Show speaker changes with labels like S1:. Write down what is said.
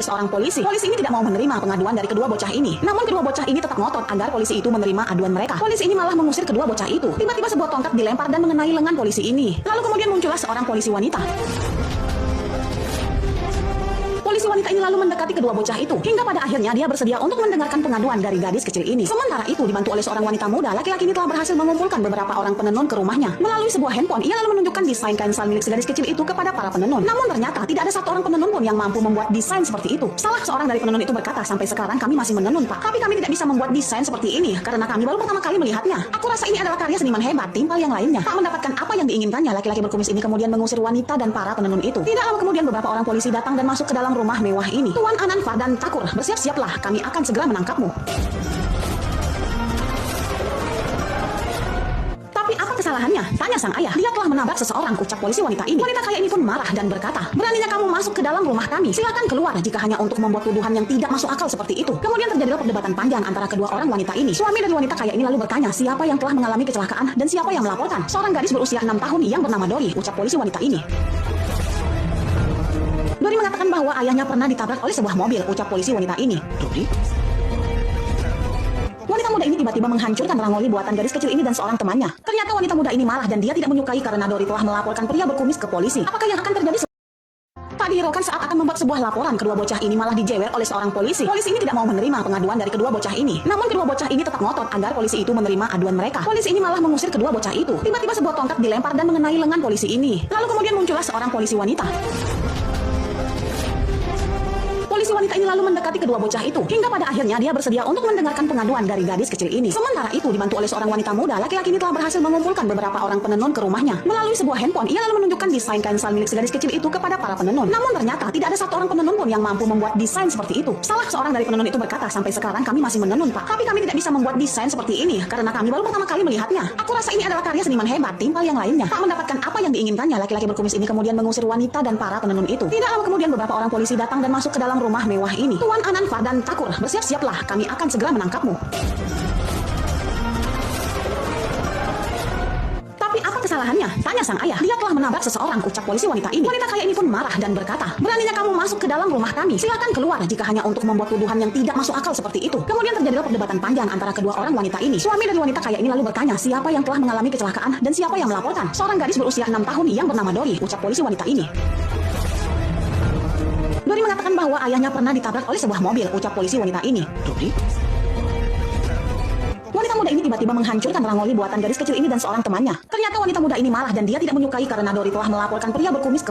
S1: seorang polisi. Polisi ini tidak mau menerima pengaduan dari kedua bocah ini. Namun kedua bocah ini tetap ngotot agar polisi itu menerima aduan mereka. Polisi ini malah mengusir kedua bocah itu. Tiba-tiba sebuah tongkat dilempar dan mengenai lengan polisi ini. Lalu kemudian muncullah seorang polisi wanita. Polisi wanita ini lalu mendekati kedua bocah itu. Hingga pada akhirnya dia bersedia untuk mendengarkan pengaduan dari gadis kecil ini. Sementara itu dibantu oleh seorang wanita muda, laki-laki ini telah berhasil mengumpulkan beberapa orang penenun ke rumahnya. Melalui sebuah handphone, ia lalu menunjukkan desain kain milik si gadis kecil itu kepada para penenun. Namun ternyata tidak ada satu orang penenun pun yang mampu membuat desain seperti itu. Salah seorang dari penenun itu berkata, sampai sekarang kami masih menenun, Pak. Tapi kami tidak bisa membuat desain seperti ini karena kami baru pertama kali melihatnya. Aku rasa ini adalah karya seniman hebat, timpal yang lainnya. Tak mendapatkan apa yang diinginkannya, laki-laki berkumis ini kemudian mengusir wanita dan para penenun itu. Tidak lama kemudian beberapa orang polisi datang dan masuk ke dalam rumah mewah ini. Tuan Ananfa dan Takur, bersiap-siaplah, kami akan segera menangkapmu. Tapi apa kesalahannya? Tanya sang ayah. Dia telah menabrak seseorang, ucap polisi wanita ini. Wanita kaya ini pun marah dan berkata, beraninya kamu masuk ke dalam rumah kami. Silakan keluar jika hanya untuk membuat tuduhan yang tidak masuk akal seperti itu. Kemudian terjadilah perdebatan panjang antara kedua orang wanita ini. Suami dari wanita kaya ini lalu bertanya siapa yang telah mengalami kecelakaan dan siapa yang melaporkan. Seorang gadis berusia 6 tahun yang bernama Dori, ucap polisi wanita ini. Dori mengatakan bahwa ayahnya pernah ditabrak oleh sebuah mobil, ucap polisi wanita ini. Dori? Wanita muda ini tiba-tiba menghancurkan rangoli buatan gadis kecil ini dan seorang temannya. Ternyata wanita muda ini marah dan dia tidak menyukai karena Dori telah melaporkan pria berkumis ke polisi. Apakah yang akan terjadi? Tak dihiraukan saat akan membuat sebuah laporan, kedua bocah ini malah dijewer oleh seorang polisi. Polisi ini tidak mau menerima pengaduan dari kedua bocah ini. Namun kedua bocah ini tetap ngotot agar polisi itu menerima aduan mereka. Polisi ini malah mengusir kedua bocah itu. Tiba-tiba sebuah tongkat dilempar dan mengenai lengan polisi ini. Lalu kemudian muncullah seorang polisi wanita. Polisi wanita ini lalu mendekati kedua bocah itu. Hingga pada akhirnya dia bersedia untuk mendengarkan pengaduan dari gadis kecil ini. Sementara itu dibantu oleh seorang wanita muda, laki-laki ini telah berhasil mengumpulkan beberapa orang penenun ke rumahnya. Melalui sebuah handphone, ia lalu menunjukkan desain kain milik si gadis kecil itu kepada para penenun. Namun ternyata tidak ada satu orang penenun pun yang mampu membuat desain seperti itu. Salah seorang dari penenun itu berkata, sampai sekarang kami masih menenun, Pak. Tapi kami tidak bisa membuat desain seperti ini karena kami baru pertama kali melihatnya. Aku rasa ini adalah karya seniman hebat, timpal yang lainnya. Tak mendapatkan apa yang diinginkannya, laki-laki berkumis ini kemudian mengusir wanita dan para penenun itu. Tidak lama kemudian beberapa orang polisi datang dan masuk ke dalam rumah mewah ini. Tuan Ananfa dan Takur, bersiap-siaplah, kami akan segera menangkapmu. Tapi apa kesalahannya? Tanya sang ayah. Dia telah menabrak seseorang, ucap polisi wanita ini. Wanita kaya ini pun marah dan berkata, beraninya kamu masuk ke dalam rumah kami. Silakan keluar jika hanya untuk membuat tuduhan yang tidak masuk akal seperti itu. Kemudian terjadilah perdebatan panjang antara kedua orang wanita ini. Suami dari wanita kaya ini lalu bertanya siapa yang telah mengalami kecelakaan dan siapa yang melaporkan. Seorang gadis berusia 6 tahun yang bernama Dori, ucap polisi wanita ini. Dori mengatakan bahwa ayahnya pernah ditabrak oleh sebuah mobil, ucap polisi wanita ini. Dori? Wanita muda ini tiba-tiba menghancurkan rangoli buatan gadis kecil ini dan seorang temannya. Ternyata wanita muda ini marah dan dia tidak menyukai karena Dori telah melaporkan pria berkumis ke